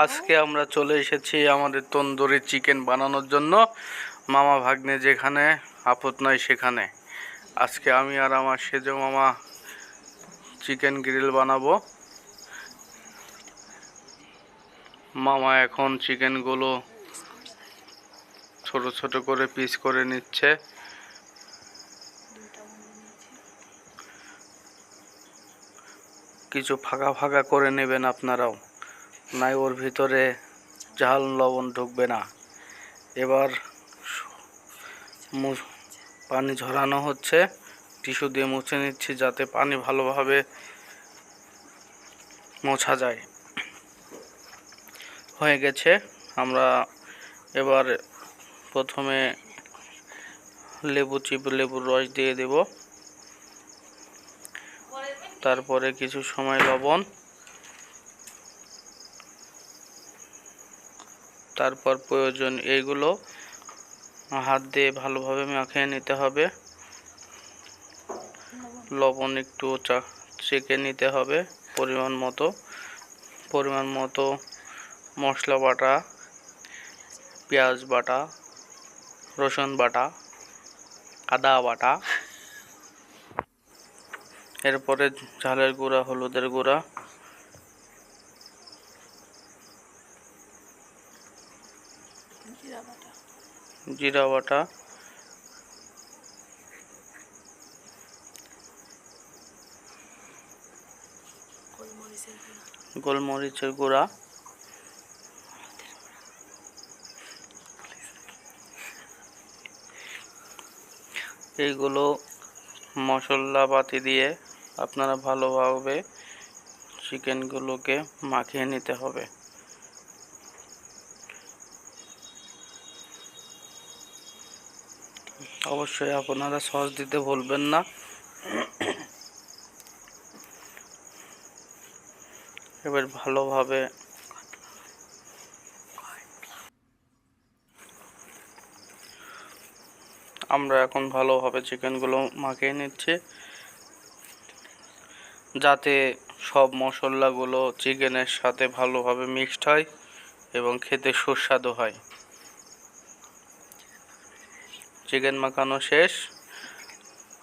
আজকে আমরা চলে এসেছি আমাদের তন্দুরি চিকেন বানানোর জন্য। মামা ভাগ্নে যেখানে, আপদ নয় সেখানে। আজকে আমি আর আমার সেজো মামা চিকেন গ্রিল বানাবো। মামা এখন চিকেনগুলো ছোট ছোট করে পিস করে নিচ্ছে। কিছু ফাঁকা ফাঁকা করে নেবেন আপনারাও, নাই ওর ভিতরে ঝাল লবণ ঢুকবে না। এবার পানি ঝরানো হচ্ছে, টিস্যু দিয়ে মুছে নিচ্ছি যাতে পানি ভালোভাবে মোছা যায়। হয়ে গেছে। আমরা এবার প্রথমে লেবুর রস দিয়ে দেব, তারপরে কিছু সময় লবণ, তারপর প্রয়োজন এইগুলো হাত দিয়ে ভালোভাবে মাখিয়ে নিতে হবে। লবণ একটু চেখে নিতে হবে পরিমাণ মতো মশলা বাটা, পেঁয়াজ বাটা, রসুন বাটা, আদা বাটা, এরপরে ঝালের গুঁড়া, হলুদের গুঁড়া, জিরা বাটা, গোলমরিচের গুঁড়া, এইগুলো মশলাপাতি দিয়ে আপনারা ভালোভাবে চিকেনগুলোকে মাখিয়ে নিতে হবে। অবশ্যই আপনারা সস দিতে ভুলবেন না। এবার ভালোভাবে আমরা এখন ভালোভাবে চিকেনগুলো মাখিয়ে নিচ্ছি যাতে সব মশলাগুলো চিকেনের সাথে ভালোভাবে মিক্সড হয় এবং খেতে সুস্বাদু হয়। চিকেন মাখানো শেষ।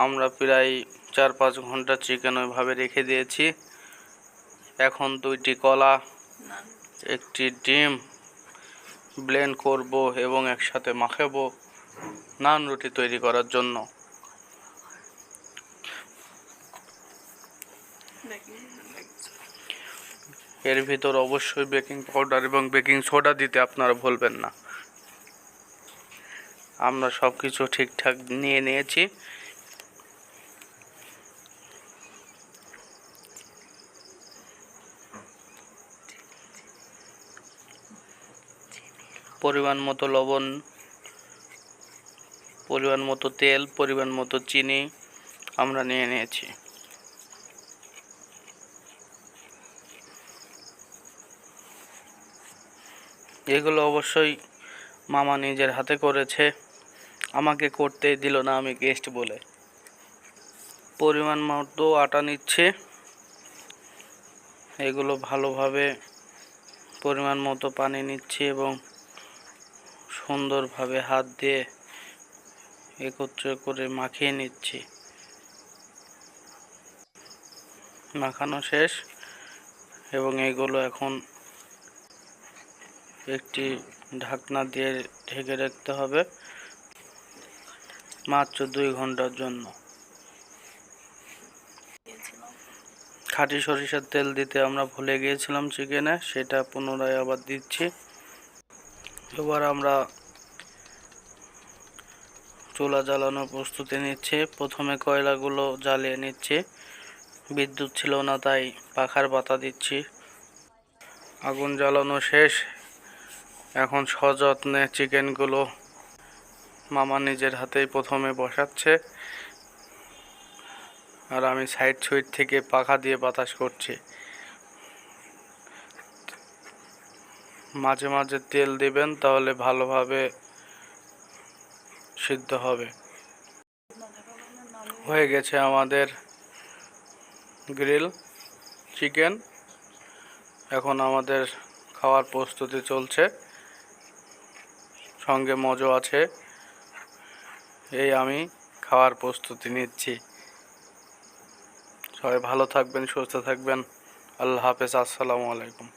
আমরা প্রায় 4-5 ঘন্টা চিকেন ওইভাবে রেখে দিয়েছি। এখন 2টি কলা, একটি ডিম ব্লেন্ড করব এবং একসাথে মাখাবো নান রুটি তৈরি করার জন্য। এর ভিতর অবশ্যই বেকিং পাউডার এবং বেকিং সোডা দিতে আপনারা ভুলবেন না। আমরা সব কিছু ঠিকঠাক নিয়ে নিয়েছি। পরিমাণ মতো লবণ, পরিমাণ মতো তেল, পরিমাণ মতো চিনি আমরা নিয়ে নিয়েছি। এগুলো অবশ্যই মামা নিজের হাতে করেছে, আমাকে করতে দিল না, আমি গেস্ট বলে। পরিমাণ মতো আটা নিচ্ছে, এগুলো ভালোভাবে পরিমাণ মতো পানি নিচ্ছি এবং সুন্দরভাবে হাত দিয়ে একত্র করে মাখিয়ে নিচ্ছি। মাখানো শেষ এবং এগুলো এখন একটি ঢাকনা দিয়ে ঢেকে রাখতে হবে মাত্র 2 ঘন্টার জন্য। খাঁটি সরিষার তেল দিতে আমরা ভুলে গিয়েছিলাম চিকেনে, সেটা পুনরায় আবার দিচ্ছি। এবার আমরা চুলা জ্বালানোর প্রস্তুতি নিচ্ছি। প্রথমে কয়লাগুলো জ্বালিয়ে নিচ্ছি, বিদ্যুৎ ছিল না তাই পাখার পাতা দিচ্ছি। আগুন জ্বালানো শেষ। এখন সযত্নে চিকেনগুলো মামা নিজের হাতেই প্রথমে বসাচ্ছে আর আমি সাইড সুইড থেকে পাখা দিয়ে বাতাস করছি। মাঝে মাঝে তেল দিবেন, তাহলে ভালোভাবে সিদ্ধ হবে। হয়ে গেছে আমাদের গ্রিল চিকেন। এখন আমাদের খাওয়ার প্রস্তুতি চলছে, সঙ্গে মজো আছে। এই আমি খাওয়ার প্রস্তুতি নিচ্ছি। সবাই ভালো থাকবেন, সুস্থ থাকবেন। আল্লাহ হাফেজ। আসসালামু আলাইকুম।